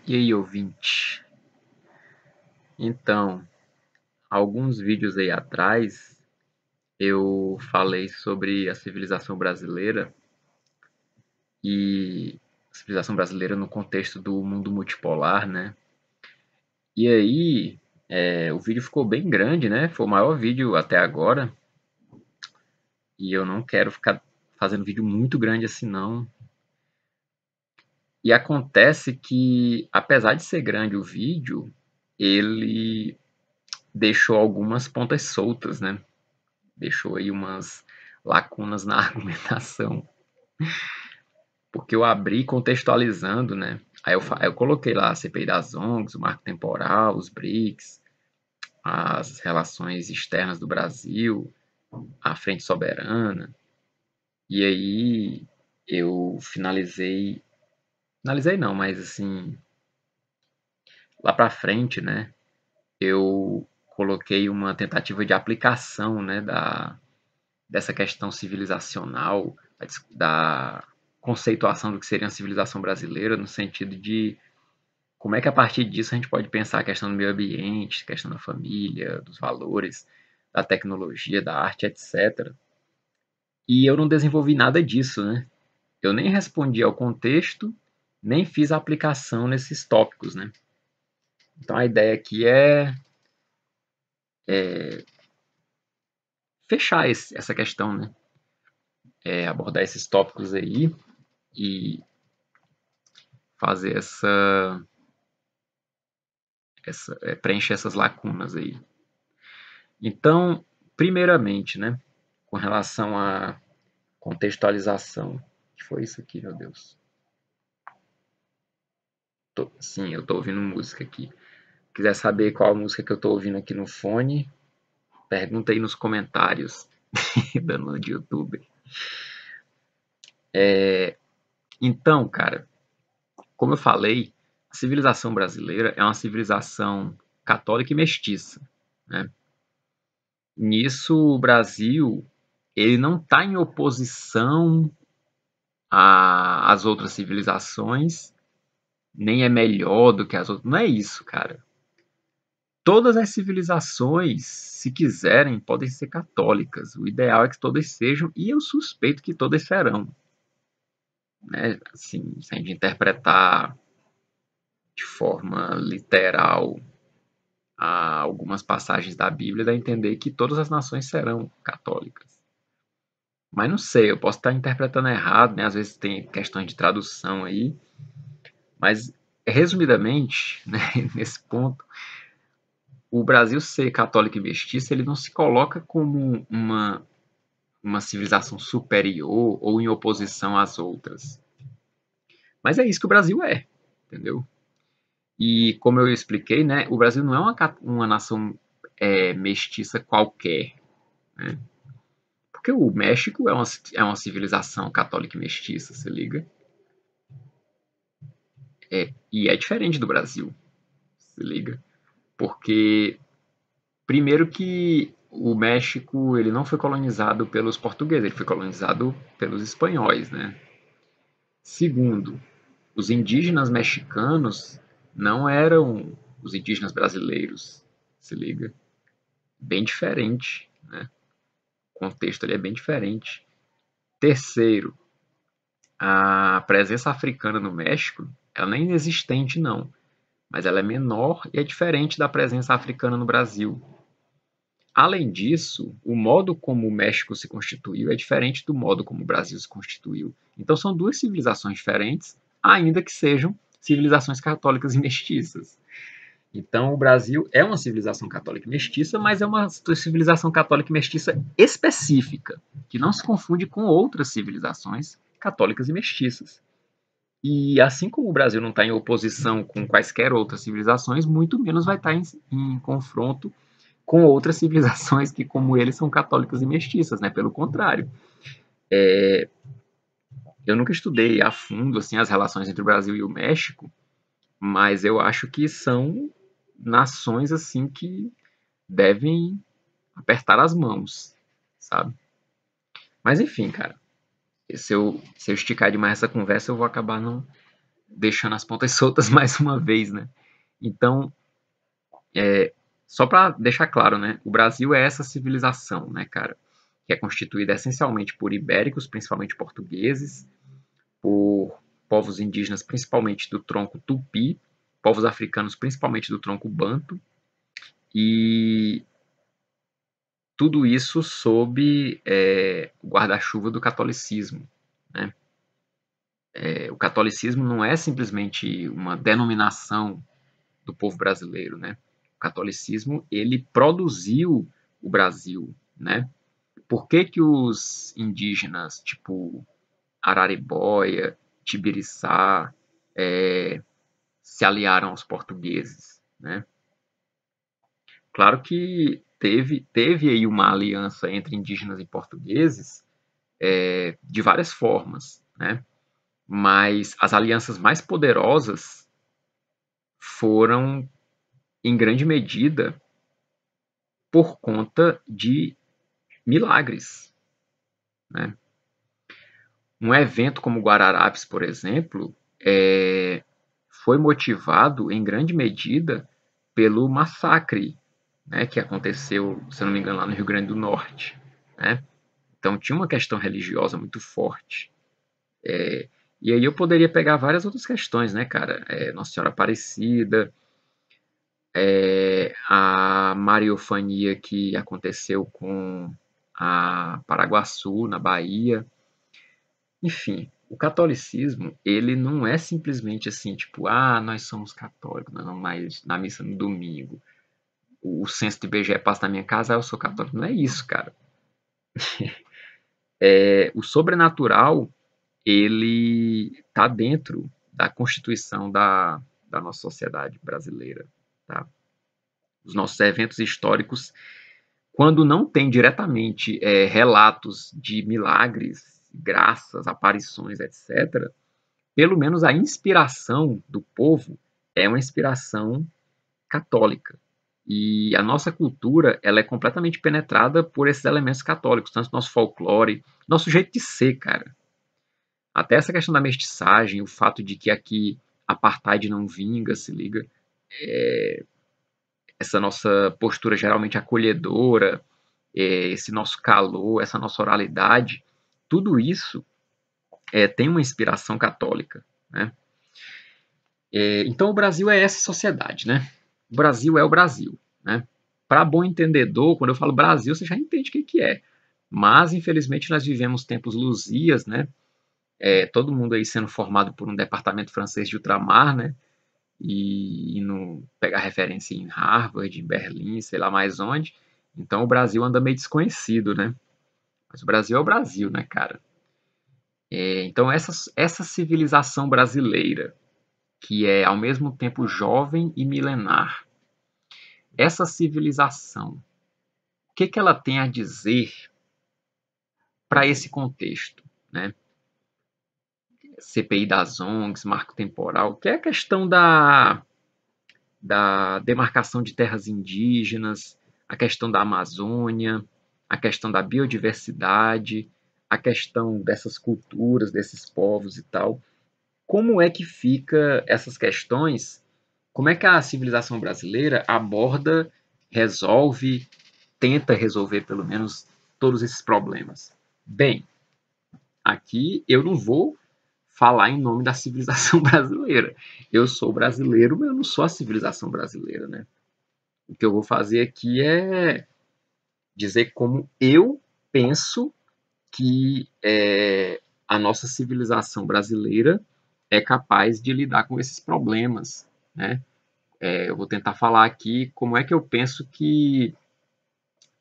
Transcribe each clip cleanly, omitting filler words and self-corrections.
E aí, ouvinte? Então, alguns vídeos aí atrás eu falei sobre a civilização brasileira e a civilização brasileira no contexto do mundo multipolar, né? E aí, o vídeo ficou bem grande, né? Foi o maior vídeo até agora e eu não quero ficar fazendo vídeo muito grande assim, não. E acontece que, apesar de ser grande o vídeo, ele deixou algumas pontas soltas, né? Deixou aí umas lacunas na argumentação, porque eu abri contextualizando, né? Aí eu coloquei lá a CPI das ONGs, o marco temporal, os BRICS, as relações externas do Brasil, a frente soberana, e aí eu finalizei não, mas assim, lá para frente, né? Eu coloquei uma tentativa de aplicação, né, dessa questão civilizacional, da conceituação do que seria a civilização brasileira, no sentido de como é que a partir disso a gente pode pensar a questão do meio ambiente, a questão da família, dos valores, da tecnologia, da arte, etc. E eu não desenvolvi nada disso, né? Eu nem respondi ao contexto, nem fiz a aplicação nesses tópicos, né? Então a ideia aqui é fechar essa questão, né? Abordar esses tópicos aí e fazer preencher essas lacunas aí. Então, primeiramente, né, com relação à contextualização, que foi isso aqui, meu Deus? Sim, eu estou ouvindo música aqui. Quiser saber qual música que eu estou ouvindo aqui no fone, pergunta aí nos comentários dando de YouTube. Então, cara, como eu falei, a civilização brasileira é uma civilização católica e mestiça, né? Nisso, o Brasil ele não está em oposição às outras civilizações, nem é melhor do que as outras. Não é isso, cara. Todas as civilizações, se quiserem, podem ser católicas. O ideal é que todas sejam, e eu suspeito que todas serão. Né? Assim, se a gente interpretar de forma literal algumas passagens da Bíblia, dá a entender que todas as nações serão católicas. Mas não sei, eu posso estar interpretando errado, né? Às vezes tem questões de tradução aí. Mas, resumidamente, né, nesse ponto, o Brasil ser católico e mestiço, ele não se coloca como uma civilização superior ou em oposição às outras. Mas é isso que o Brasil é, entendeu? E como eu expliquei, né, o Brasil não é uma nação mestiça qualquer, né? Porque o México é uma civilização católica e mestiça, se liga? E é diferente do Brasil, se liga? Porque, primeiro que o México ele não foi colonizado pelos portugueses, ele foi colonizado pelos espanhóis, né? Segundo, os indígenas mexicanos não eram os indígenas brasileiros, se liga? Bem diferente, né? O contexto ali é bem diferente. Terceiro, a presença africana no México, ela não é inexistente não, mas ela é menor e é diferente da presença africana no Brasil. Além disso, o modo como o México se constituiu é diferente do modo como o Brasil se constituiu. Então são duas civilizações diferentes, ainda que sejam civilizações católicas e mestiças. Então o Brasil é uma civilização católica e mestiça, mas é uma civilização católica e mestiça específica, que não se confunde com outras civilizações católicas e mestiças. E assim como o Brasil não está em oposição com quaisquer outras civilizações, muito menos vai estar em confronto com outras civilizações que, como eles, são católicas e mestiças, né? Pelo contrário. Eu nunca estudei a fundo assim, as relações entre o Brasil e o México, mas eu acho que são nações assim que devem apertar as mãos, sabe? Mas enfim, cara, se eu esticar demais essa conversa, eu vou acabar não deixando as pontas soltas mais uma vez, né? Então, só para deixar claro, né? O Brasil é essa civilização, né, cara? Que é constituída essencialmente por ibéricos, principalmente portugueses, por povos indígenas, principalmente do tronco tupi, povos africanos, principalmente do tronco banto, e tudo isso sob o guarda-chuva do catolicismo, né? O catolicismo não é simplesmente uma denominação do povo brasileiro, né? O catolicismo, ele produziu o Brasil, né? Por que que os indígenas, tipo Araribóia, Tibiriçá, se aliaram aos portugueses, né? Claro que teve aí uma aliança entre indígenas e portugueses de várias formas, né? Mas as alianças mais poderosas foram, em grande medida, por conta de milagres, né? Um evento como Guararapes, por exemplo, foi motivado em grande medida pelo massacre, né, que aconteceu, se eu não me engano, lá no Rio Grande do Norte, né? Então tinha uma questão religiosa muito forte. E aí eu poderia pegar várias outras questões, né, cara? Nossa Senhora Aparecida, a mariofania que aconteceu com a Paraguaçu, na Bahia. Enfim, o catolicismo, ele não é simplesmente assim, tipo, nós somos católicos, nós vamos mais na missa no domingo. O censo do IBGE passa na minha casa, eu sou católico. Não é isso, cara. O sobrenatural, ele está dentro da constituição da nossa sociedade brasileira, tá? Os nossos eventos históricos, quando não tem diretamente relatos de milagres, graças, aparições, etc., pelo menos a inspiração do povo é uma inspiração católica. E a nossa cultura, ela é completamente penetrada por esses elementos católicos, tanto nosso folclore, nosso jeito de ser, cara. Até essa questão da mestiçagem, o fato de que aqui apartheid não vinga, se liga, essa nossa postura geralmente acolhedora, esse nosso calor, essa nossa oralidade, tudo isso tem uma inspiração católica, né? Então o Brasil é essa sociedade, né? O Brasil é o Brasil, né? Para bom entendedor, quando eu falo Brasil, você já entende o que é. Mas, infelizmente, nós vivemos tempos luzias, né? Todo mundo aí sendo formado por um departamento francês de ultramar, né? E indo pegar referência em Harvard, em Berlim, sei lá mais onde. Então o Brasil anda meio desconhecido, né? Mas o Brasil é o Brasil, né, cara? Então essa civilização brasileira, que é ao mesmo tempo jovem e milenar, essa civilização, o que ela tem a dizer para esse contexto, né? CPI das ONGs, marco temporal, que é a questão da demarcação de terras indígenas, a questão da Amazônia, a questão da biodiversidade, a questão dessas culturas, desses povos e tal. Como é que fica essas questões? Como é que a civilização brasileira aborda, resolve, tenta resolver pelo menos todos esses problemas? Bem, aqui eu não vou falar em nome da civilização brasileira. Eu sou brasileiro, mas eu não sou a civilização brasileira, né? O que eu vou fazer aqui é dizer como eu penso que a nossa civilização brasileira é capaz de lidar com esses problemas, né? Eu vou tentar falar aqui como é que eu penso que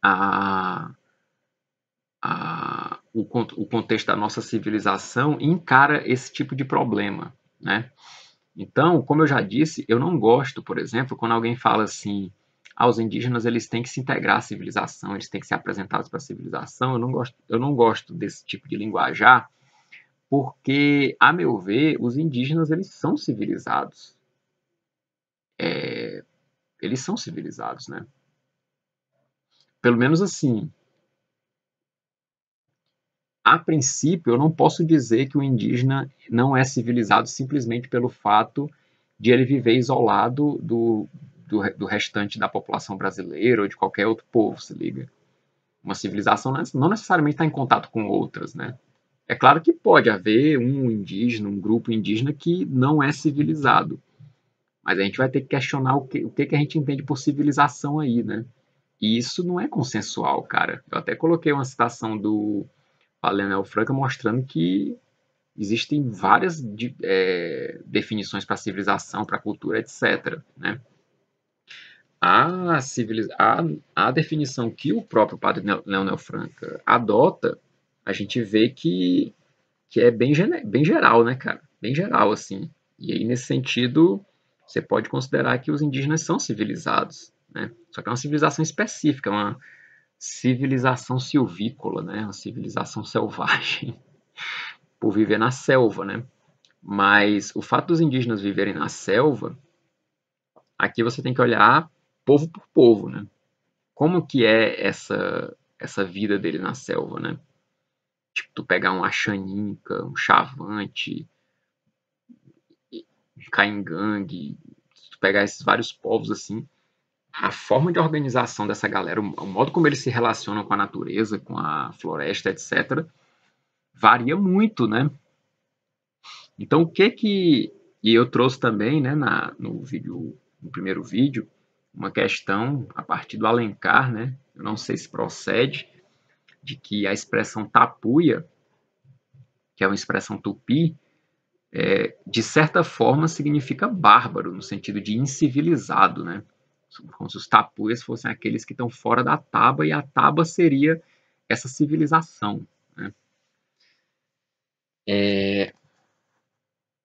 a, o contexto da nossa civilização encara esse tipo de problema, né? Então, como eu já disse, eu não gosto, por exemplo, quando alguém fala assim, os indígenas eles têm que se integrar à civilização, eles têm que ser apresentados para a civilização. Eu não gosto desse tipo de linguajar, porque, a meu ver, os indígenas eles são civilizados. Eles são civilizados, né? Pelo menos assim, a princípio, eu não posso dizer que o indígena não é civilizado simplesmente pelo fato de ele viver isolado do restante da população brasileira ou de qualquer outro povo, se liga. Uma civilização não necessariamente está em contato com outras, né? É claro que pode haver um indígena, um grupo indígena que não é civilizado, mas a gente vai ter que questionar o que a gente entende por civilização aí, né? E isso não é consensual, cara. Eu até coloquei uma citação do Leonel Franca mostrando que existem várias definições para civilização, para cultura, etc. Né? A definição que o próprio padre Leonel Franca adota, a gente vê que é bem geral, né, cara? Bem geral, assim. E aí, nesse sentido, você pode considerar que os indígenas são civilizados, né? Só que é uma civilização específica, uma civilização silvícola, né? Uma civilização selvagem, por viver na selva, né? Mas o fato dos indígenas viverem na selva, aqui você tem que olhar povo por povo, né? Como que é essa vida dele na selva, né? Tipo, tu pegar um Axaninca, um Chavante, um Caingangue, tu pegar esses vários povos assim, a forma de organização dessa galera, o modo como eles se relacionam com a natureza, com a floresta, etc., varia muito, né? Então, e eu trouxe também, né, no primeiro vídeo, uma questão a partir do Alencar, né? Eu não sei se procede, de que a expressão tapuia, que é uma expressão tupi, de certa forma significa bárbaro, no sentido de incivilizado, né? Como se os tapuias fossem aqueles que estão fora da taba, e a taba seria essa civilização, né?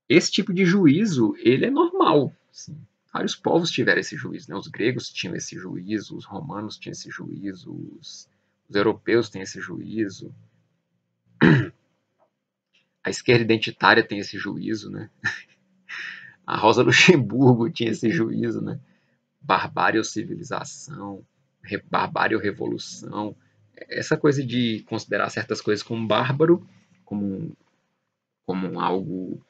Esse tipo de juízo, ele é normal. Assim. Vários povos tiveram esse juízo. Né? Os gregos tinham esse juízo, os romanos tinham esse juízo, os europeus têm esse juízo, a esquerda identitária tem esse juízo, né? A Rosa Luxemburgo tinha esse juízo, né? Barbárie ou civilização, barbárie ou revolução. Essa coisa de considerar certas coisas como bárbaro, como, como algo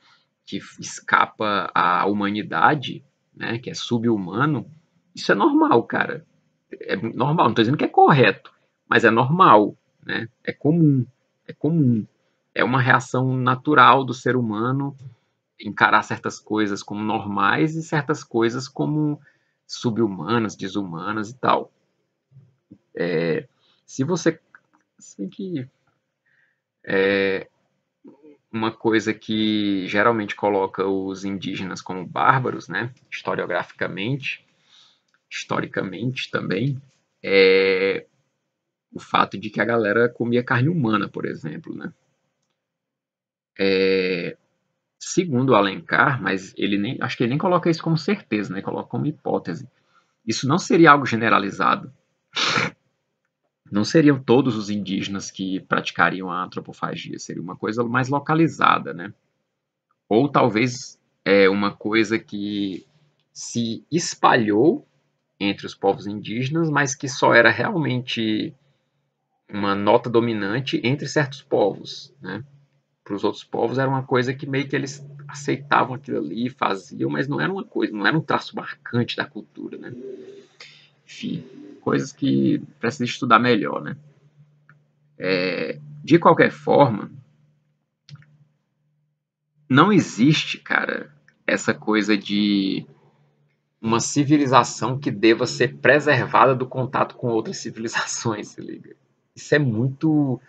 que escapa à humanidade, né, que é sub-humano, isso é normal, cara. É normal, não estou dizendo que é correto, mas é normal, né? É comum, é comum. É uma reação natural do ser humano encarar certas coisas como normais e certas coisas como sub-humanas, desumanas e tal. Se você, se que uma coisa que geralmente coloca os indígenas como bárbaros, né, historicamente também, é o fato de que a galera comia carne humana, por exemplo, né? Segundo Alencar, mas ele nem, acho que ele nem coloca isso como certeza, né? Coloca como hipótese. Isso não seria algo generalizado. Não seriam todos os indígenas que praticariam a antropofagia, seria uma coisa mais localizada, né? Ou talvez uma coisa que se espalhou entre os povos indígenas, mas que só era realmente uma nota dominante entre certos povos, né? Para os outros povos era uma coisa que meio que eles aceitavam aquilo ali, faziam, mas não era uma coisa, não era um traço marcante da cultura, né? Enfim, coisas que precisa estudar melhor, né? De qualquer forma, não existe, cara, essa coisa de uma civilização que deva ser preservada do contato com outras civilizações, se liga. Isso é muito.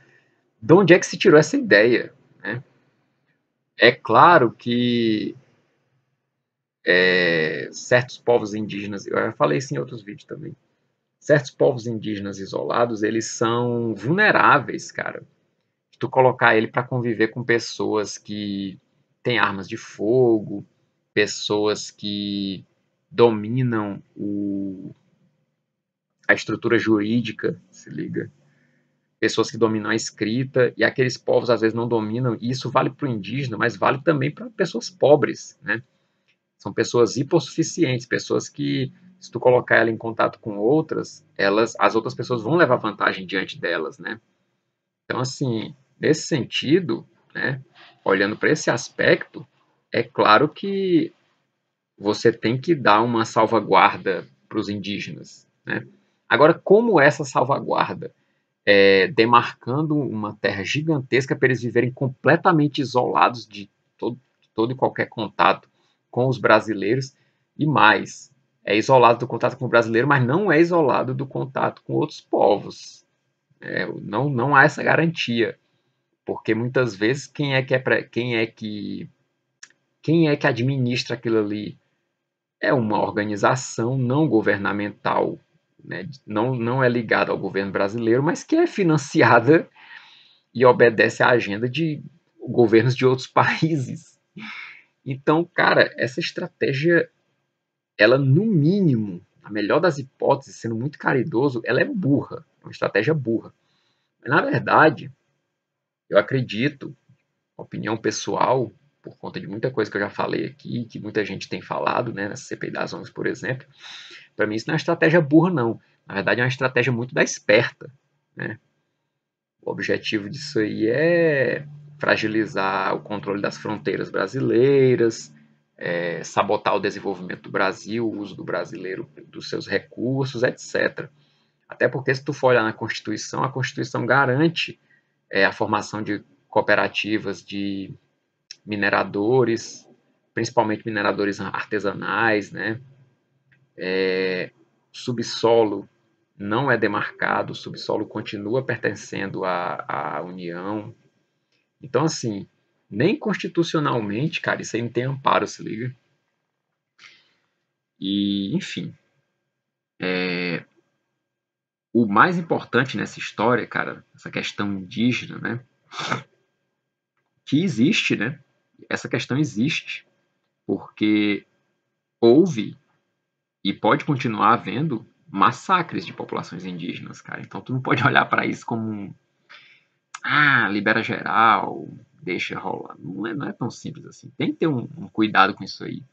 De onde é que se tirou essa ideia? Né? É claro que certos povos indígenas, eu já falei isso em outros vídeos também, certos povos indígenas isolados, eles são vulneráveis, cara. Se tu colocar ele para conviver com pessoas que têm armas de fogo, pessoas que dominam a estrutura jurídica, se liga, pessoas que dominam a escrita, e aqueles povos às vezes não dominam, e isso vale para o indígena, mas vale também para pessoas pobres, né? São pessoas hipossuficientes, pessoas que, se tu colocar ela em contato com outras, as outras pessoas vão levar vantagem diante delas, né? Então, assim, Nesse sentido, né, olhando para esse aspecto, é claro que você tem que dar uma salvaguarda para os indígenas, né? Agora, como essa salvaguarda? Demarcando uma terra gigantesca para eles viverem completamente isolados de todo e qualquer contato com os brasileiros, e mais, é isolado do contato com o brasileiro, mas não é isolado do contato com outros povos. Não há essa garantia, porque muitas vezes quem é que administra aquilo ali é uma organização não governamental, né? Não é ligada ao governo brasileiro, mas que é financiada e obedece à agenda de governos de outros países. Então, cara, essa estratégia, ela no mínimo, a melhor das hipóteses, sendo muito caridoso, ela é burra, é uma estratégia burra. Mas, na verdade, eu acredito, opinião pessoal, por conta de muita coisa que eu já falei aqui, que muita gente tem falado, né, nessa CPI das ONGs, por exemplo, para mim isso não é uma estratégia burra, não. Na verdade, é uma estratégia muito da esperta, né? O objetivo disso aí é fragilizar o controle das fronteiras brasileiras, sabotar o desenvolvimento do Brasil, o uso do brasileiro dos seus recursos, etc. Até porque, se tu for olhar na Constituição, a Constituição garante a formação de cooperativas de mineradores, principalmente mineradores artesanais, né? Subsolo não é demarcado, o subsolo continua pertencendo à União. Então, assim, nem constitucionalmente, cara, isso aí não tem amparo, se liga. E, enfim, o mais importante nessa história, cara, essa questão indígena, né, que existe, né, essa questão existe, porque houve e pode continuar havendo massacres de populações indígenas, cara. Então tu não pode olhar para isso como libera geral, deixa rolar. Não é tão simples assim. Tem que ter um cuidado com isso aí.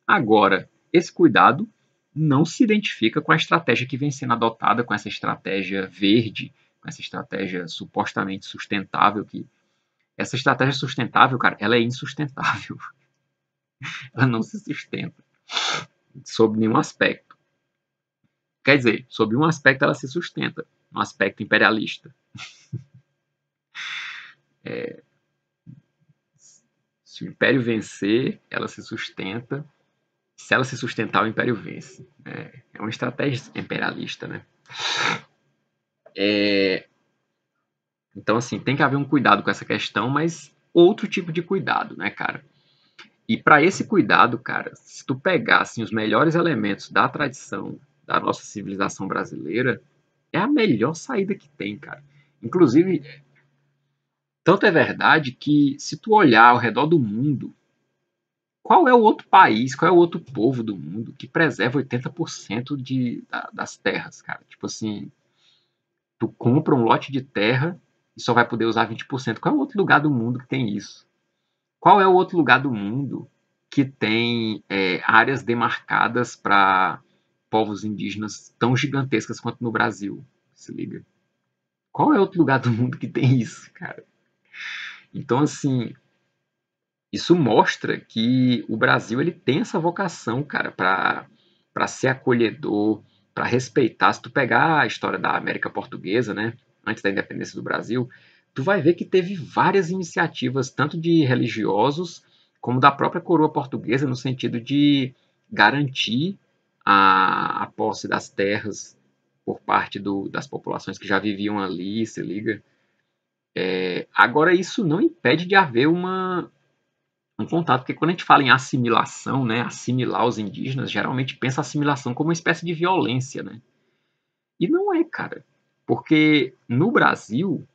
Agora, esse cuidado não se identifica com a estratégia que vem sendo adotada, com essa estratégia verde, com essa estratégia supostamente sustentável. Que essa estratégia sustentável, cara, ela é insustentável. Ela não se sustenta sob nenhum aspecto. Quer dizer, sob um aspecto ela se sustenta, um aspecto imperialista. Se o império vencer, ela se sustenta. Se ela se sustentar, o império vence. É uma estratégia imperialista, né? Então, assim, tem que haver um cuidado com essa questão, mas outro tipo de cuidado, né, cara? E para esse cuidado, cara, se tu pegar assim, os melhores elementos da tradição da nossa civilização brasileira, é a melhor saída que tem, cara. Inclusive, tanto é verdade que se tu olhar ao redor do mundo, qual é o outro país, qual é o outro povo do mundo que preserva 80% das terras, cara? Tipo assim, tu compra um lote de terra e só vai poder usar 20%. Qual é o outro lugar do mundo que tem isso? Qual é o outro lugar do mundo que tem áreas demarcadas para povos indígenas tão gigantescas quanto no Brasil? Se liga. Qual é outro lugar do mundo que tem isso, cara? Então, assim, isso mostra que o Brasil ele tem essa vocação, cara, para ser acolhedor, para respeitar. Se tu pegar a história da América Portuguesa, né, antes da independência do Brasil, tu vai ver que teve várias iniciativas, tanto de religiosos como da própria coroa portuguesa, no sentido de garantir a posse das terras por parte das populações que já viviam ali, se liga. Agora, isso não impede de haver um contato, porque quando a gente fala em assimilação, né, assimilar os indígenas, geralmente pensa a assimilação como uma espécie de violência, né? E não é, cara, porque no Brasil,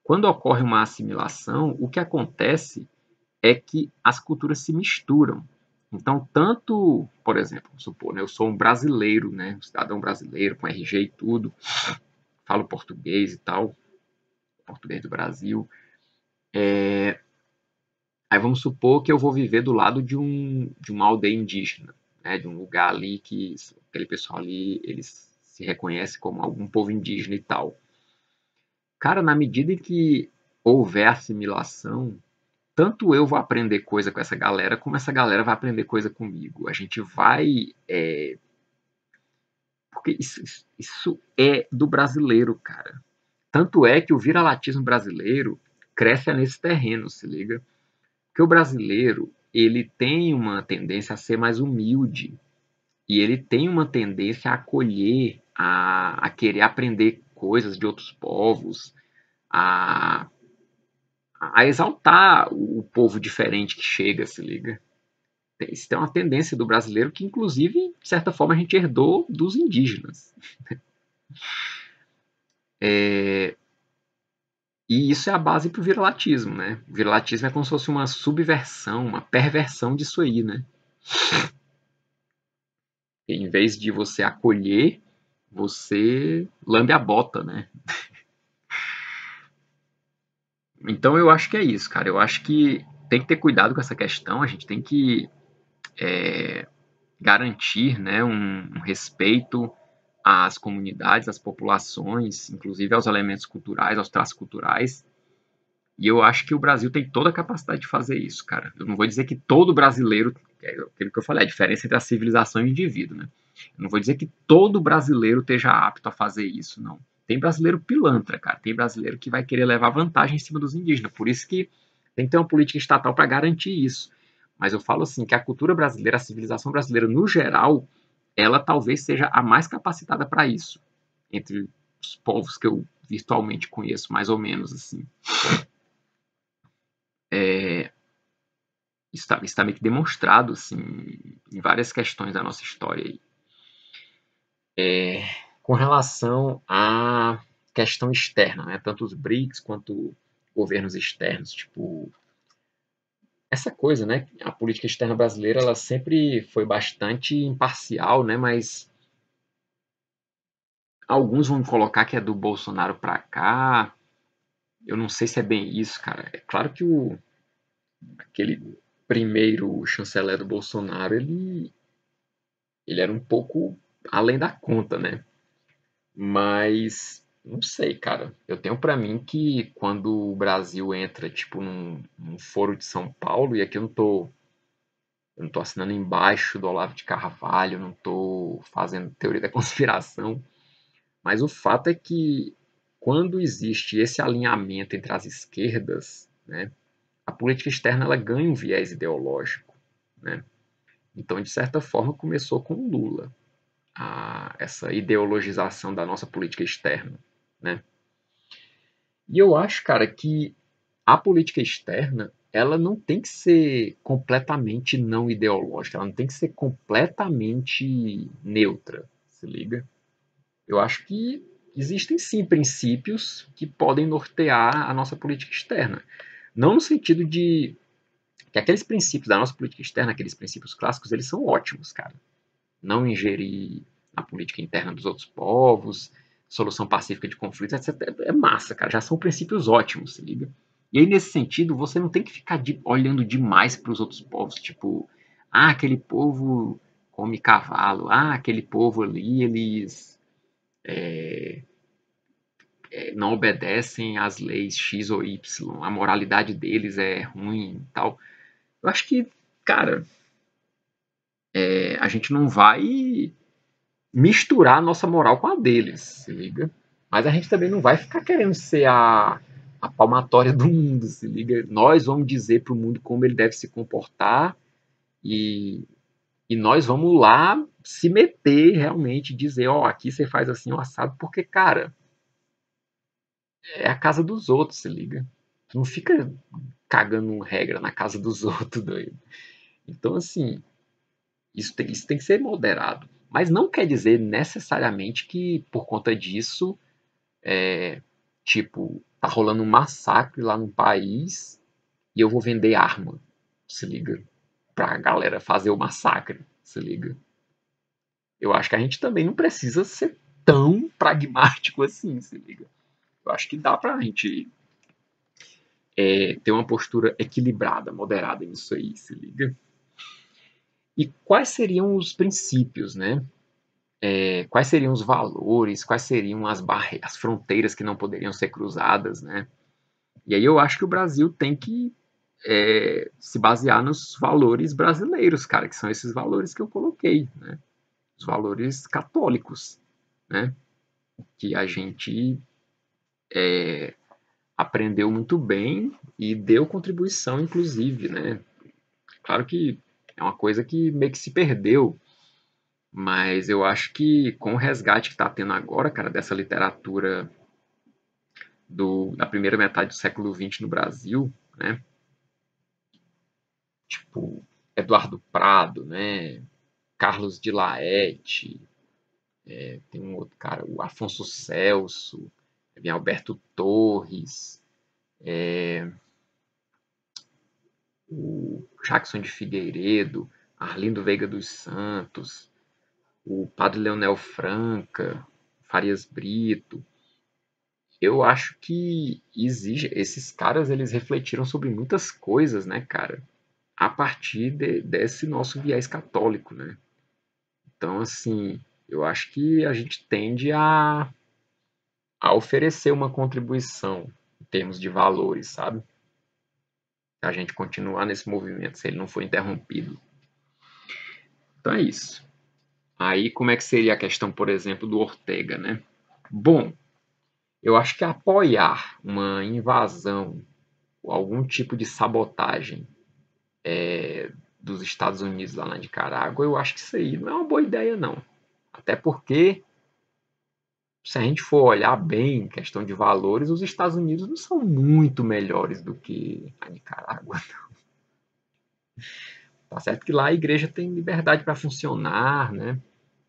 quando ocorre uma assimilação, o que acontece é que as culturas se misturam. Então, tanto, por exemplo, vamos supor, né, eu sou um brasileiro, né, um cidadão brasileiro, com RG e tudo, falo português e tal, português do Brasil. Aí vamos supor que eu vou viver do lado de uma aldeia indígena, né, de um lugar ali que aquele pessoal ali, eles se reconhece como algum povo indígena e tal. Cara, na medida em que houver assimilação, tanto eu vou aprender coisa com essa galera, como essa galera vai aprender coisa comigo. A gente vai... porque isso é do brasileiro, cara. Tanto é que o viralatismo brasileiro cresce nesse terreno, se liga? Porque o brasileiro, ele tem uma tendência a ser mais humilde. E ele tem uma tendência a acolher, a querer aprender coisas de outros povos, a, a exaltar o povo diferente que chega, se liga? Isso tem uma tendência do brasileiro que, inclusive, de certa forma, a gente herdou dos indígenas. E isso é a base para o viralatismo, né? O viralatismo é como se fosse uma subversão, uma perversão disso aí, né? E, em vez de você acolher, você lambe a bota, né? Então eu acho que é isso, cara. Eu acho que tem que ter cuidado com essa questão. A gente tem que garantir, né, um respeito às comunidades, às populações, inclusive aos elementos culturais, aos traços culturais. E eu acho que o Brasil tem toda a capacidade de fazer isso, cara. Eu não vou dizer que todo brasileiro, é aquilo que eu falei, a diferença entre a civilização e o indivíduo, né? Eu não vou dizer que todo brasileiro esteja apto a fazer isso, não. Tem brasileiro pilantra, cara. Tem brasileiro que vai querer levar vantagem em cima dos indígenas. Por isso que tem que ter uma política estatal para garantir isso. Mas eu falo assim, que a cultura brasileira, a civilização brasileira, no geral, ela talvez seja a mais capacitada para isso. Entre os povos que eu virtualmente conheço, mais ou menos, assim. Está meio que demonstrado assim, em várias questões da nossa história. Aí. Com relação à questão externa, né? Tanto os BRICS quanto governos externos. Tipo, essa coisa, né? A política externa brasileira ela sempre foi bastante imparcial, né? Mas alguns vão colocar que é do Bolsonaro para cá. Eu não sei se é bem isso, cara. É claro que aquele primeiro chanceler do Bolsonaro, ele era um pouco além da conta, né? Mas não sei, cara. Eu tenho pra mim que quando o Brasil entra, tipo, num foro de São Paulo, e aqui eu não tô assinando embaixo do Olavo de Carvalho, eu não tô fazendo teoria da conspiração, mas o fato é que quando existe esse alinhamento entre as esquerdas, né, a política externa ela ganha um viés ideológico, né? Então, de certa forma, começou com o Lula, essa ideologização da nossa política externa, né? E eu acho, cara, que a política externa ela não tem que ser completamente não ideológica, ela não tem que ser completamente neutra, se liga? Eu acho que existem sim princípios que podem nortear a nossa política externa. Não no sentido de que aqueles princípios da nossa política externa, aqueles princípios clássicos, eles são ótimos, cara. Não ingerir na política interna dos outros povos, solução pacífica de conflitos, etc. É massa, cara. Já são princípios ótimos, se liga? E aí, nesse sentido, você não tem que ficar olhando demais para os outros povos, tipo, aquele povo come cavalo, aquele povo ali, eles não obedecem às leis X ou Y, a moralidade deles é ruim e tal. Eu acho que, cara, a gente não vai misturar a nossa moral com a deles, se liga? Mas a gente também não vai ficar querendo ser a palmatória do mundo, se liga? Nós vamos dizer para o mundo como ele deve se comportar e, e nós vamos lá se meter realmente, dizer, ó, aqui você faz assim, o assado, porque, cara, é a casa dos outros, se liga? Tu não fica cagando regra na casa dos outros, doido. Então, assim, isso tem que ser moderado. Mas não quer dizer necessariamente que, por conta disso, tipo, tá rolando um massacre lá no país e eu vou vender arma, se liga? Pra galera fazer o massacre, se liga? Eu acho que a gente também não precisa ser tão pragmático assim, se liga? Eu acho que dá pra gente ter uma postura equilibrada, moderada nisso aí, se liga? E quais seriam os princípios, né? Quais seriam os valores, quais seriam as fronteiras que não poderiam ser cruzadas, né? E aí eu acho que o Brasil tem que se basear nos valores brasileiros, cara, que são esses valores que eu coloquei, né? Os valores católicos, né? Que a gente aprendeu muito bem e deu contribuição, inclusive, né? Claro que é uma coisa que meio que se perdeu, mas eu acho que com o resgate que está tendo agora, cara, dessa literatura da primeira metade do século XX no Brasil, né? Tipo, Eduardo Prado, né? Carlos de Laet, tem um outro cara, o Afonso Celso, vem Alberto Torres, o Jackson de Figueiredo, Arlindo Veiga dos Santos, o Padre Leonel Franca, Farias Brito. Eu acho que esses caras eles refletiram sobre muitas coisas, né, cara, a partir desse nosso viés católico, né? Então, assim, eu acho que a gente tende a oferecer uma contribuição em termos de valores, sabe? A gente continuar nesse movimento, se ele não for interrompido. Então é isso. Aí, como é que seria a questão, por exemplo, do Ortega, né? Bom, eu acho que apoiar uma invasão ou algum tipo de sabotagem dos Estados Unidos lá na Nicarágua, eu acho que isso aí não é uma boa ideia, não. Até porque, se a gente for olhar bem questão de valores, os Estados Unidos não são muito melhores do que a Nicarágua. Tá certo que lá a igreja tem liberdade para funcionar, né?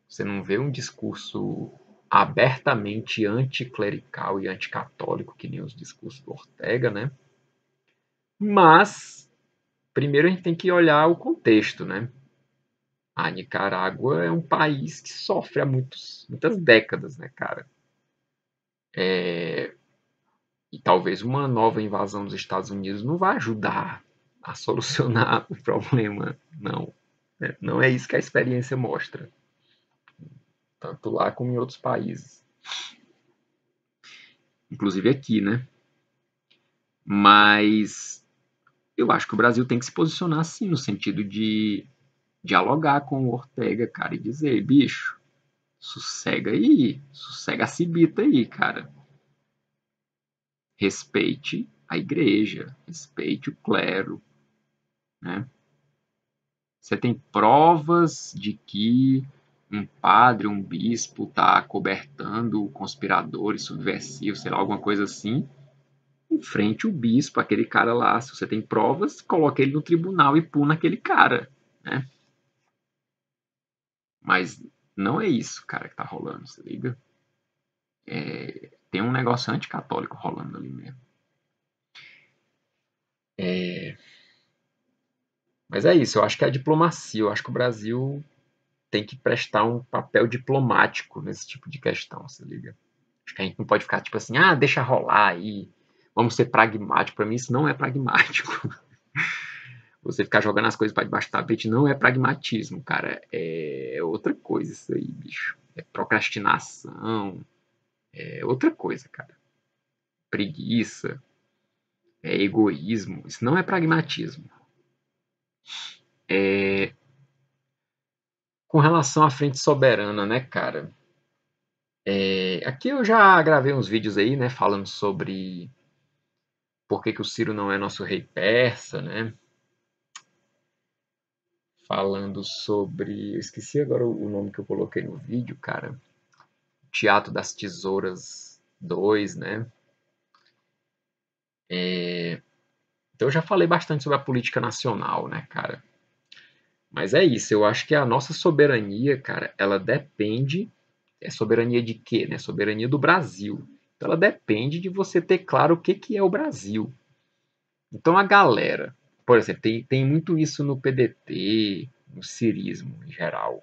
Você não vê um discurso abertamente anticlerical e anticatólico, que nem os discursos do Ortega, né? Mas, primeiro a gente tem que olhar o contexto, né? A Nicarágua é um país que sofre há muitas décadas, né, cara? E talvez uma nova invasão dos Estados Unidos não vá ajudar a solucionar o problema, não. Não é isso que a experiência mostra, tanto lá como em outros países, inclusive aqui, né? Mas eu acho que o Brasil tem que se posicionar assim, no sentido de dialogar com o Ortega, cara, e dizer, bicho, sossega aí, sossega a cibita aí, cara. Respeite a igreja, respeite o clero, né? Você tem provas de que um padre, um bispo está cobertando conspiradores, subversivos, sei lá, alguma coisa assim, enfrente o bispo, aquele cara lá. Se você tem provas, coloque ele no tribunal e puna aquele cara, né? Mas não é isso, cara, que tá rolando, se liga? Tem um negócio anticatólico rolando ali mesmo. Mas é isso, eu acho que é a diplomacia, eu acho que o Brasil tem que prestar um papel diplomático nesse tipo de questão, se liga? Acho que a gente não pode ficar tipo assim, ah, deixa rolar aí, vamos ser pragmático. Para mim isso não é pragmático. Você ficar jogando as coisas para debaixo do tapete não é pragmatismo, cara. É outra coisa isso aí, bicho. É procrastinação, é outra coisa, cara. Preguiça, é egoísmo. Isso não é pragmatismo. Com relação à frente soberana, né, cara? Aqui eu já gravei uns vídeos aí, né, falando sobre por que o Ciro não é nosso rei persa, né? Falando sobre. Eu esqueci agora o nome que eu coloquei no vídeo, cara. Teatro das Tesouras 2, né? Então eu já falei bastante sobre a política nacional, né, cara? Mas é isso, eu acho que a nossa soberania, cara, ela depende. É soberania de quê, né? Soberania do Brasil. Então ela depende de você ter claro o que, que é o Brasil. Então a galera, por exemplo, tem muito isso no PDT, no cirismo em geral.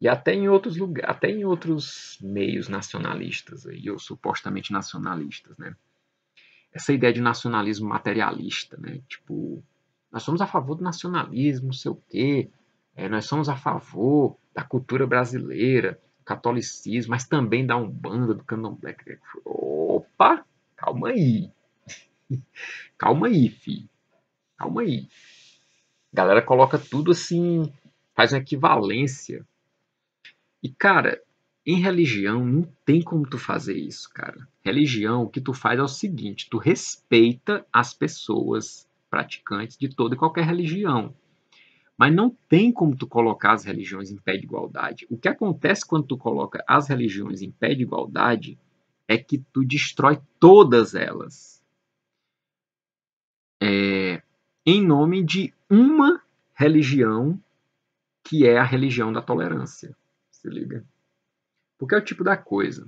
E até em outros lugares, até em outros meios nacionalistas aí, ou supostamente nacionalistas, né? Essa ideia de nacionalismo materialista, né? Tipo, nós somos a favor do nacionalismo, não sei o quê, nós somos a favor da cultura brasileira, do catolicismo, mas também da Umbanda, do Candomblé. Opa, calma aí. Calma aí, filho. Calma aí. A galera coloca tudo assim, faz uma equivalência. E, cara, em religião não tem como tu fazer isso, cara. Religião, o que tu faz é o seguinte, tu respeita as pessoas praticantes de toda e qualquer religião. Mas não tem como tu colocar as religiões em pé de igualdade. O que acontece quando tu coloca as religiões em pé de igualdade é que tu destrói todas elas. Em nome de uma religião que é a religião da tolerância. Se liga? Porque é o tipo da coisa.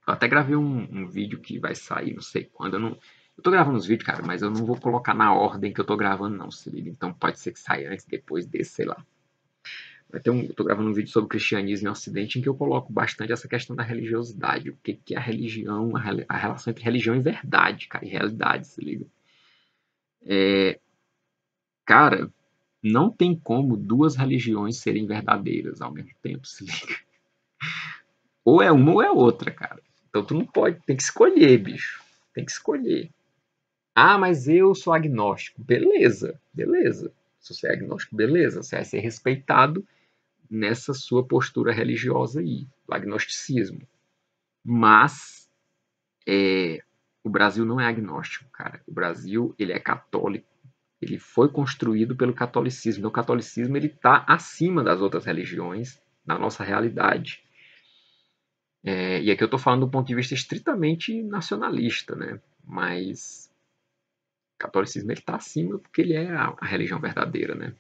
Eu até gravei um vídeo que vai sair, não sei quando. Eu tô gravando os vídeos, cara, mas eu não vou colocar na ordem que eu tô gravando, não, se liga. Então pode ser que saia antes, depois desse, sei lá. Eu tô gravando um vídeo sobre o cristianismo e o ocidente em que eu coloco bastante essa questão da religiosidade. O que é a religião, a relação entre religião e verdade, cara, e realidade, se liga. Cara, não tem como duas religiões serem verdadeiras ao mesmo tempo, se liga. Ou é uma ou é outra, cara. Então tu não pode, tem que escolher, bicho. Tem que escolher. Ah, mas eu sou agnóstico. Beleza, beleza. Se você é agnóstico, beleza. Você vai ser respeitado nessa sua postura religiosa aí, o agnosticismo. Mas o Brasil não é agnóstico, cara. O Brasil, ele é católico. Ele foi construído pelo catolicismo. Então, o catolicismo ele está acima das outras religiões na nossa realidade. E aqui eu estou falando do ponto de vista estritamente nacionalista, né? Mas o catolicismo ele está acima porque ele é a religião verdadeira, né?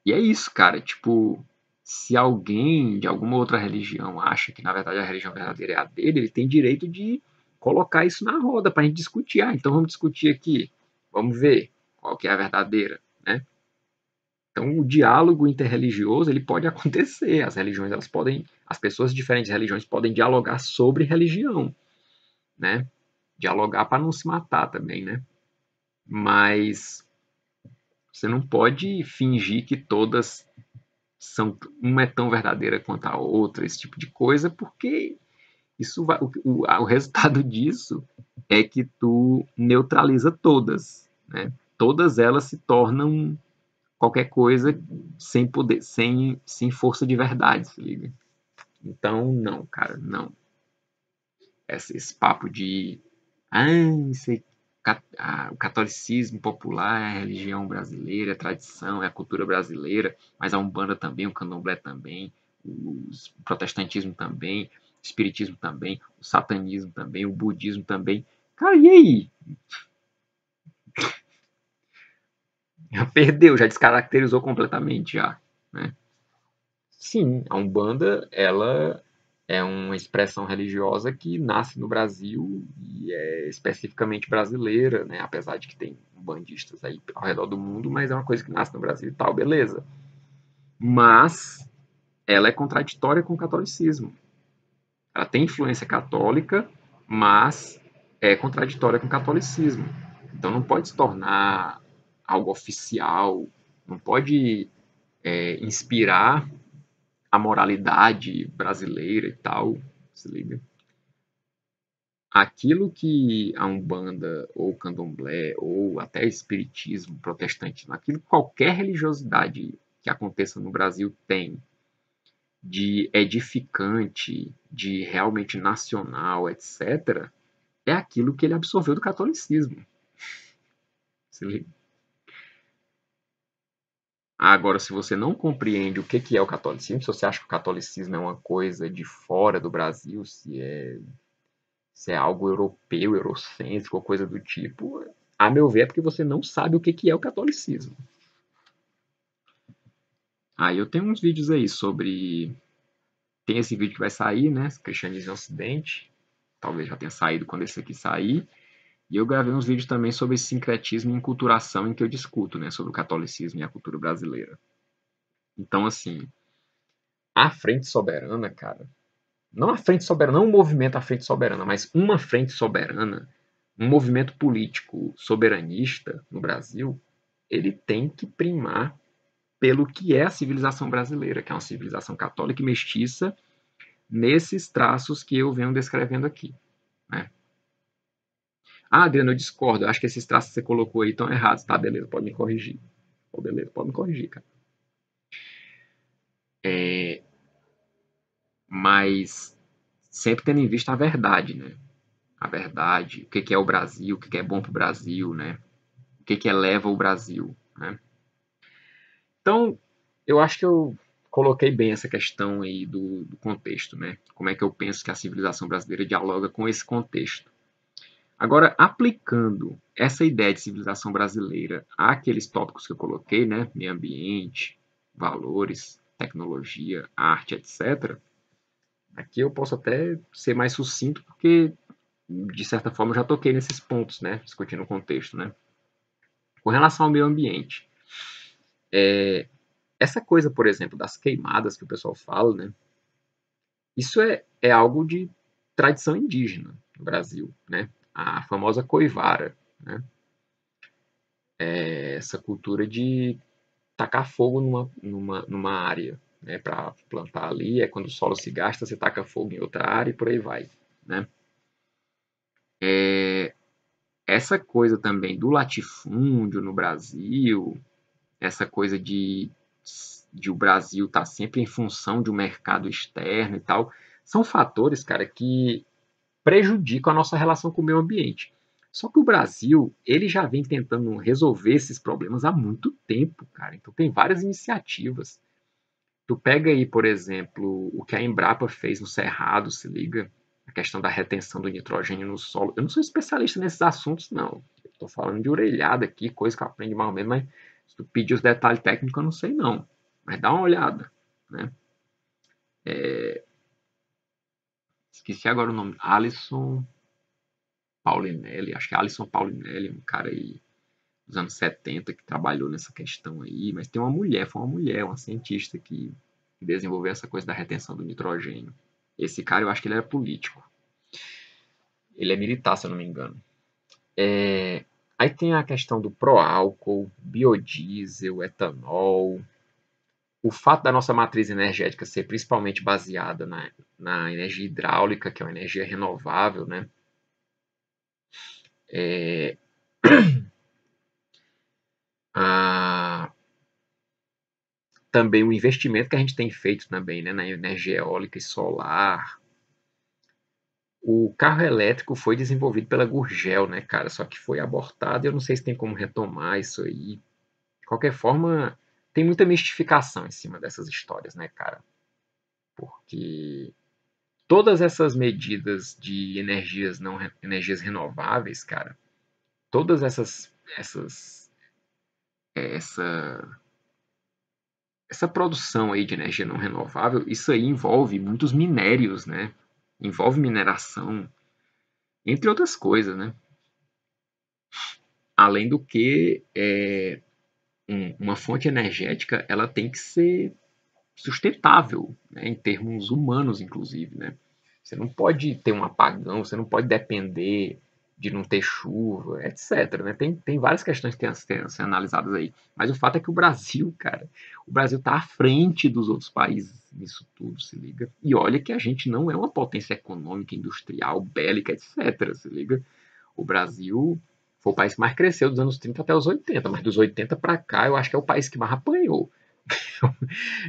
E é isso, cara. Tipo, se alguém de alguma outra religião acha que na verdade a religião verdadeira é a dele, ele tem direito de colocar isso na roda para a gente discutir. Ah, então vamos discutir aqui. Vamos ver qual que é a verdadeira, né? Então o diálogo interreligioso ele pode acontecer. As religiões elas podem, as pessoas de diferentes religiões podem dialogar sobre religião, né? Dialogar para não se matar também, né? Mas você não pode fingir que todas são uma é tão verdadeira quanto a outra, esse tipo de coisa, porque isso vai, o resultado disso é que tu neutraliza todas, né? Todas elas se tornam qualquer coisa sem poder, sem força de verdade, se liga. Então, não, cara, não. Esse papo de isso é, o catolicismo popular é a religião brasileira, é a tradição, é a cultura brasileira, mas a Umbanda também, o Candomblé também, o protestantismo também, o espiritismo também, o satanismo também, o budismo também. Cara, e aí? Já perdeu, já descaracterizou completamente já, né? Sim, a Umbanda, ela é uma expressão religiosa que nasce no Brasil e é especificamente brasileira, né? Apesar de que tem umbandistas aí ao redor do mundo, mas é uma coisa que nasce no Brasil e tal, beleza. Mas ela é contraditória com o catolicismo. Ela tem influência católica, mas é contraditória com o catolicismo. Então não pode se tornar algo oficial, não pode inspirar a moralidade brasileira e tal, se liga? Aquilo que a Umbanda ou Candomblé ou até Espiritismo, Protestantismo, aquilo que qualquer religiosidade que aconteça no Brasil tem de edificante, de realmente nacional, etc., é aquilo que ele absorveu do catolicismo. Se liga? Agora, se você não compreende o que é o catolicismo, se você acha que o catolicismo é uma coisa de fora do Brasil, se é algo europeu, eurocêntrico ou coisa do tipo, a meu ver é porque você não sabe o que é o catolicismo. Aí eu tenho uns vídeos aí sobre. Tem esse vídeo que vai sair, né? Cristianismo no Ocidente. Talvez já tenha saído quando esse aqui sair. E eu gravei uns vídeos também sobre sincretismo e enculturação em que eu discuto, né? Sobre o catolicismo e a cultura brasileira. Então, assim, a Frente Soberana, cara. Não a Frente Soberana, não o movimento a Frente Soberana, mas uma Frente Soberana, um movimento político soberanista no Brasil, ele tem que primar pelo que é a civilização brasileira, que é uma civilização católica e mestiça, nesses traços que eu venho descrevendo aqui, né? Ah, Adriano, eu discordo. Eu acho que esses traços que você colocou aí estão errados. Tá, beleza, pode me corrigir. Oh, beleza, pode me corrigir, cara. Mas sempre tendo em vista a verdade, né? A verdade, o que é o Brasil, o que é bom para o Brasil, né? O que eleva o Brasil, né? Então, eu acho que eu coloquei bem essa questão aí do contexto, né? Como é que eu penso que a civilização brasileira dialoga com esse contexto. Agora, aplicando essa ideia de civilização brasileira àqueles tópicos que eu coloquei, né? Meio ambiente, valores, tecnologia, arte, etc. Aqui eu posso até ser mais sucinto, porque, de certa forma, eu já toquei nesses pontos, né? Discutindo o contexto, né? Com relação ao meio ambiente, essa coisa, por exemplo, das queimadas que o pessoal fala, né? Isso é algo de tradição indígena no Brasil, né? A famosa coivara, né? É essa cultura de tacar fogo numa área, né? Para plantar ali, é quando o solo se gasta, você taca fogo em outra área e por aí vai, né? Essa coisa também do latifúndio no Brasil, essa coisa de o Brasil estar sempre em função de um mercado externo e tal, são fatores, cara, que prejudicam a nossa relação com o meio ambiente. Só que o Brasil, ele já vem tentando resolver esses problemas há muito tempo, cara. Então tem várias iniciativas. Tu pega aí, por exemplo, o que a Embrapa fez no Cerrado, se liga, a questão da retenção do nitrogênio no solo. Eu não sou especialista nesses assuntos, não. Estou falando de orelhada aqui, coisa que eu aprendi mais ou menos, mas se tu pedir os detalhes técnicos, eu não sei, não. Mas dá uma olhada, né? Esqueci agora o nome. Alisson Paulinelli, acho que é Alisson Paulinelli, um cara aí dos anos 70 que trabalhou nessa questão aí, mas tem uma mulher, foi uma mulher, uma cientista que desenvolveu essa coisa da retenção do nitrogênio. Esse cara, eu acho que ele era político. Ele é militar, se eu não me engano. Aí tem a questão do pró-álcool, biodiesel, etanol. O fato da nossa matriz energética ser principalmente baseada na energia hidráulica, que é uma energia renovável, né? A, também o investimento que a gente tem feito também, né, na energia eólica e solar. O carro elétrico foi desenvolvido pela Gurgel, né, cara? Só que foi abortado e eu não sei se tem como retomar isso aí. De qualquer forma, tem muita mistificação em cima dessas histórias, né, cara? Porque todas essas medidas de energias não energias renováveis, cara, todas essa essa produção aí de energia não renovável, isso aí envolve muitos minérios, né? Envolve mineração, entre outras coisas, né? Além do que uma fonte energética ela tem que ser sustentável, né? Em termos humanos, inclusive, né? Você não pode ter um apagão, você não pode depender de não ter chuva, etc. Né? Tem várias questões que têm a ser analisadas aí. Mas o fato é que o Brasil, cara, o Brasil está à frente dos outros países nisso tudo, se liga. E olha que a gente não é uma potência econômica, industrial, bélica, etc. Se liga. O Brasil foi o país que mais cresceu dos anos 30 até os 80, mas dos 80 para cá eu acho que é o país que mais apanhou.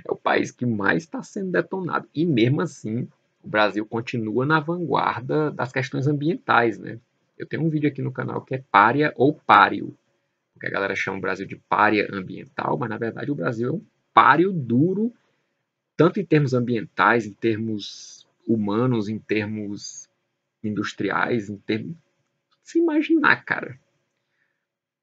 É o país que mais está sendo detonado. E mesmo assim, o Brasil continua na vanguarda das questões ambientais, né? Eu tenho um vídeo aqui no canal que é Pária ou Páreo, porque a galera chama o Brasil de pária ambiental, mas na verdade o Brasil é um páreo duro, tanto em termos ambientais, em termos humanos, em termos industriais, em termos. Se imaginar, cara.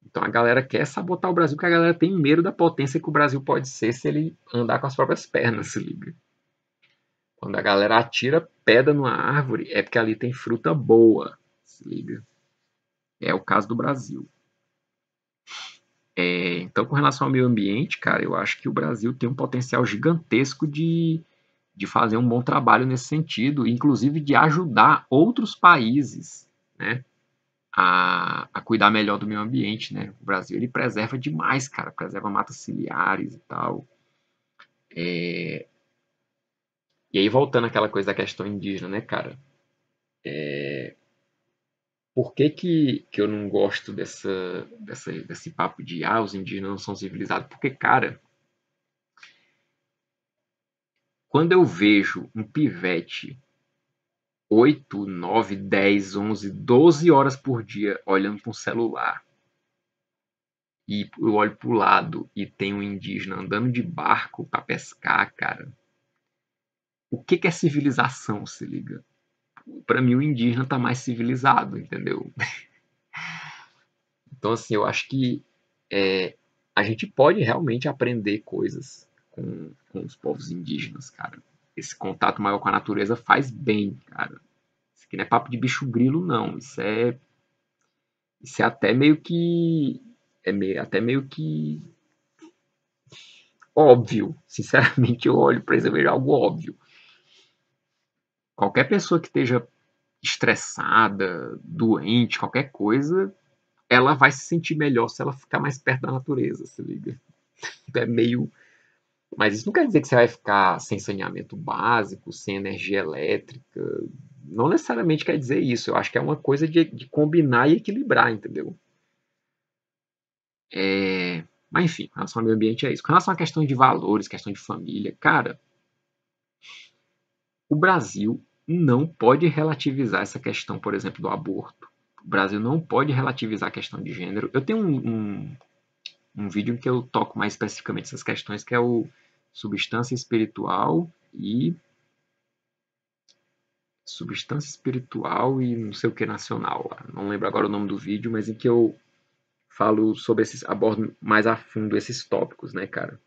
Então a galera quer sabotar o Brasil porque a galera tem medo da potência que o Brasil pode ser se ele andar com as próprias pernas, se liga. Quando a galera atira pedra numa árvore, é porque ali tem fruta boa, se liga. É o caso do Brasil. Então, com relação ao meio ambiente, cara, eu acho que o Brasil tem um potencial gigantesco de fazer um bom trabalho nesse sentido, inclusive de ajudar outros países, né, a cuidar melhor do meio ambiente, né? O Brasil ele preserva demais, cara, preserva matas ciliares e tal. E aí, voltando àquela coisa da questão indígena, né, cara? Por que eu não gosto desse papo de os indígenas não são civilizados? Porque, cara, quando eu vejo um pivete 8, 9, 10, 11, 12 horas por dia olhando para um celular e eu olho pro lado e tem um indígena andando de barco para pescar, cara, o que é civilização, se liga? Para mim, o indígena tá mais civilizado, entendeu? Então, assim, eu acho que é, a gente pode realmente aprender coisas com os povos indígenas, cara. Esse contato maior com a natureza faz bem, cara. Isso aqui não é papo de bicho grilo, não. Isso é até meio que. Até meio que óbvio. Sinceramente, eu olho para isso e vejo algo óbvio. Qualquer pessoa que esteja estressada, doente, qualquer coisa, ela vai se sentir melhor se ela ficar mais perto da natureza, se liga? É meio. Mas isso não quer dizer que você vai ficar sem saneamento básico, sem energia elétrica. Não necessariamente quer dizer isso. Eu acho que é uma coisa de combinar e equilibrar, entendeu? Mas enfim, com relação ao meio ambiente é isso. Com relação à questão de valores, questão de família, cara, o Brasil não pode relativizar essa questão, por exemplo, do aborto. O Brasil não pode relativizar a questão de gênero. Eu tenho um vídeo em que eu toco mais especificamente essas questões, que é o Substância Espiritual e não sei o que nacional. Não lembro agora o nome do vídeo, mas em que eu falo sobre esses, abordo mais a fundo esses tópicos, né, cara?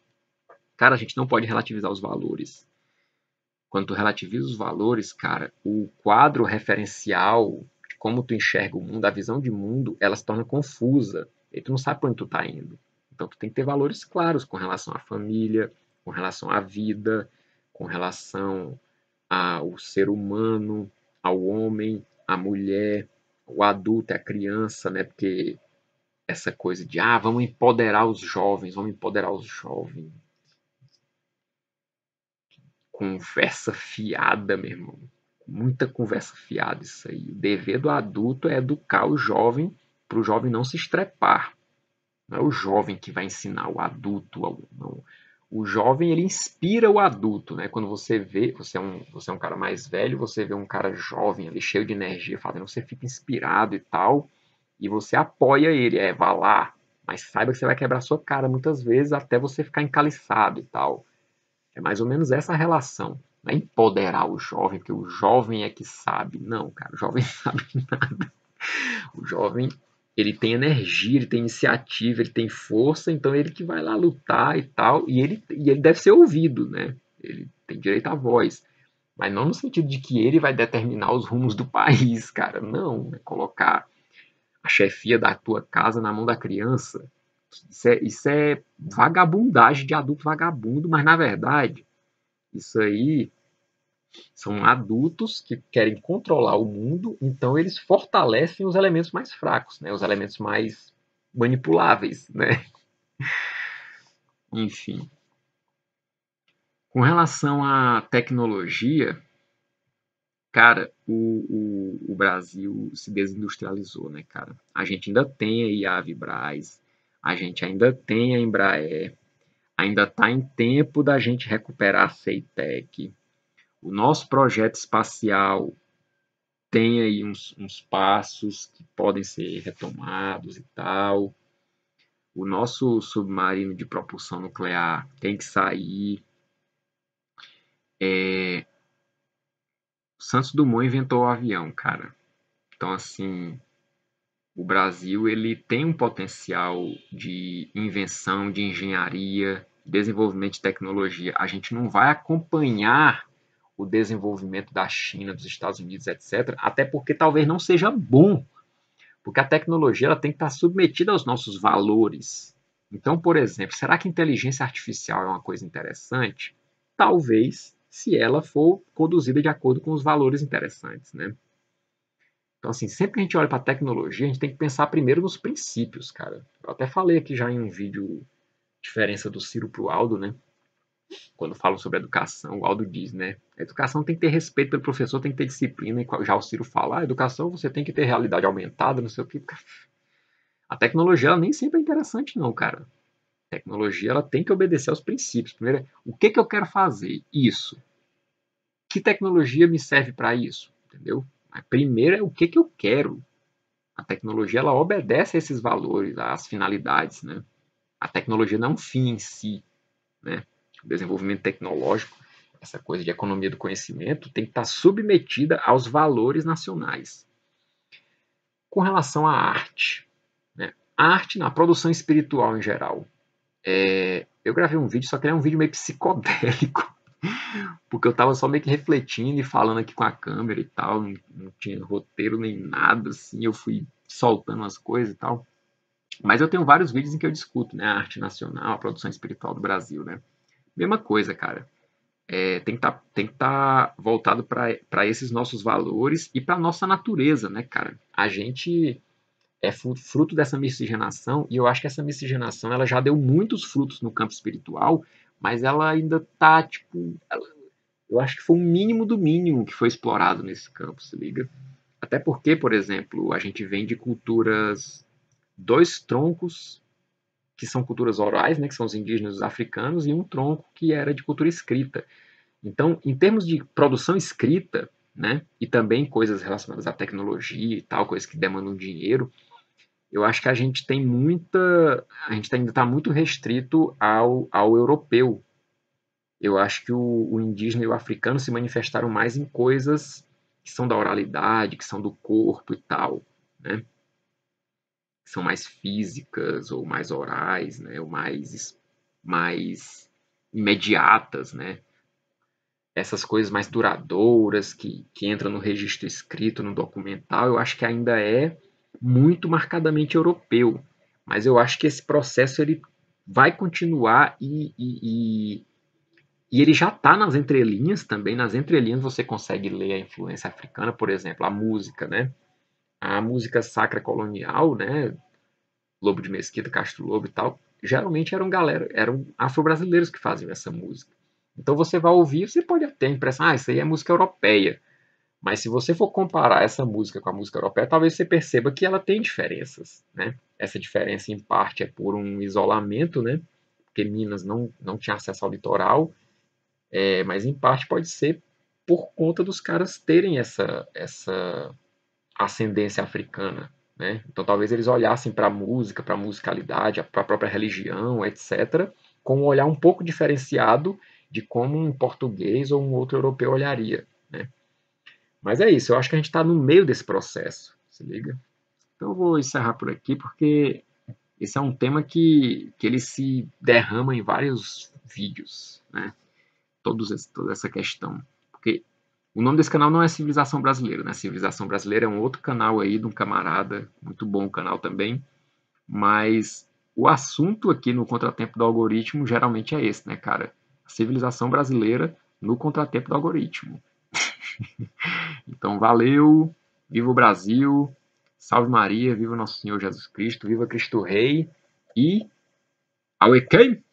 Cara, a gente não pode relativizar os valores. Quando tu relativiza os valores, cara, o quadro referencial de como tu enxerga o mundo, a visão de mundo, ela se torna confusa. E tu não sabe para onde tu tá indo. Então tu tem que ter valores claros com relação à família, com relação à vida, com relação ao ser humano, ao homem, à mulher, o adulto, a criança, né? Porque essa coisa de vamos empoderar os jovens. Conversa fiada, meu irmão. Muita conversa fiada isso aí. O dever do adulto é educar o jovem para o jovem não se estrepar. Não é o jovem que vai ensinar o adulto. Não. O jovem ele inspira o adulto, né? Quando você vê, você é um cara mais velho, você vê um cara jovem ali cheio de energia, fazendo, você fica inspirado e tal, e você apoia ele, vá lá, mas saiba que você vai quebrar sua cara muitas vezes até você ficar encaliçado e tal. É mais ou menos essa relação. Não é empoderar o jovem, porque o jovem é que sabe. Não, cara, o jovem sabe nada. O jovem, ele tem energia, ele tem iniciativa, ele tem força, então ele que vai lá lutar e tal, e ele deve ser ouvido, né? Ele tem direito à voz. Mas não no sentido de que ele vai determinar os rumos do país, cara. Não, é colocar a chefia da tua casa na mão da criança. Isso é vagabundagem de adulto vagabundo, mas na verdade isso aí são adultos que querem controlar o mundo, então eles fortalecem os elementos mais fracos, né? Os elementos mais manipuláveis, né? Enfim. Com relação à tecnologia, cara, o Brasil se desindustrializou, né, cara? A gente ainda tem aí a Avibraz, a gente ainda tem a Embraer, ainda está em tempo da gente recuperar a CEITEC. O nosso projeto espacial tem aí uns passos que podem ser retomados e tal. O nosso submarino de propulsão nuclear tem que sair. Santos Dumont inventou o avião, cara. Então, assim, o Brasil ele tem um potencial de invenção, de engenharia, desenvolvimento de tecnologia. A gente não vai acompanhar o desenvolvimento da China, dos Estados Unidos, etc., até porque talvez não seja bom. Porque a tecnologia ela tem que estar submetida aos nossos valores. Então, por exemplo, será que inteligência artificial é uma coisa interessante? Talvez, se ela for conduzida de acordo com os valores interessantes, né? Então, assim, sempre que a gente olha para a tecnologia, a gente tem que pensar primeiro nos princípios, cara. Eu até falei aqui já em um vídeo diferença do Ciro pro Aldo, né? quando falam sobre educação, o Aldo diz, né? A educação tem que ter respeito pelo professor, tem que ter disciplina, e já o Ciro fala, a educação você tem que ter realidade aumentada, não sei o que. A tecnologia ela nem sempre é interessante, não, cara. A tecnologia ela tem que obedecer aos princípios. Primeiro, o que eu quero fazer? Isso. Que tecnologia me serve para isso? Entendeu? Mas primeiro é o que eu quero. A tecnologia ela obedece a esses valores, às finalidades, né? A tecnologia não é um fim em si, né? O desenvolvimento tecnológico, essa coisa de economia do conhecimento, tem que estar submetida aos valores nacionais. Com relação à arte, né? A arte na produção espiritual em geral. Eu gravei um vídeo, só que ele é um vídeo meio psicodélico, porque eu estava só meio que refletindo e falando aqui com a câmera e tal, não tinha roteiro nem nada, assim, eu fui soltando as coisas e tal. Mas eu tenho vários vídeos em que eu discuto, né, a arte nacional, a produção espiritual do Brasil, né. Mesma coisa, cara. Tem que tá voltado para esses nossos valores e para nossa natureza, né, cara? A gente é fruto dessa miscigenação e eu acho que essa miscigenação ela já deu muitos frutos no campo espiritual, mas ela ainda tá, tipo, eu acho que foi o mínimo do mínimo que foi explorado nesse campo, se liga? Até porque, por exemplo, a gente vem de culturas, dois troncos que são culturas orais, né, que são os indígenas e os africanos, e um tronco que era de cultura escrita. Então, em termos de produção escrita, né, e também coisas relacionadas à tecnologia e tal, coisas que demandam dinheiro, eu acho que a gente tem muita. A gente ainda está muito restrito ao europeu. Eu acho que o indígena e o africano se manifestaram mais em coisas que são da oralidade, que são do corpo e tal, né? Que são mais físicas ou mais orais, né? Ou mais imediatas, né? Essas coisas mais duradouras que entram no registro escrito, no documental, eu acho que ainda é muito marcadamente europeu. Mas eu acho que esse processo ele vai continuar e ele já está nas entrelinhas também. Nas entrelinhas você consegue ler a influência africana, por exemplo, a música, né? A música sacra colonial, né? Lobo de Mesquita, Castro Lobo e tal, geralmente eram afro-brasileiros que faziam essa música. Então você vai ouvir, você pode ter a impressão, isso aí é música europeia. Mas se você for comparar essa música com a música europeia, talvez você perceba que ela tem diferenças, né? Essa diferença em parte é por um isolamento, né? Porque Minas não tinha acesso ao litoral, mas em parte pode ser por conta dos caras terem essa ascendência africana, né? Então talvez eles olhassem para a música, para a musicalidade, para a própria religião, etc., com um olhar um pouco diferenciado de como um português ou um outro europeu olharia, né? Mas é isso, eu acho que a gente está no meio desse processo, se liga? Então eu vou encerrar por aqui porque esse é um tema que ele se derrama em vários vídeos, né? Toda essa questão. Porque o nome desse canal não é Civilização Brasileira, né? Civilização Brasileira é um outro canal aí de um camarada, muito bom o canal também, mas o assunto aqui no Contratempo do Algoritmo geralmente é esse, né, cara? A civilização brasileira no contratempo do algoritmo. Então, valeu, viva o Brasil, salve Maria, viva Nosso Senhor Jesus Cristo, viva Cristo Rei e Auequem!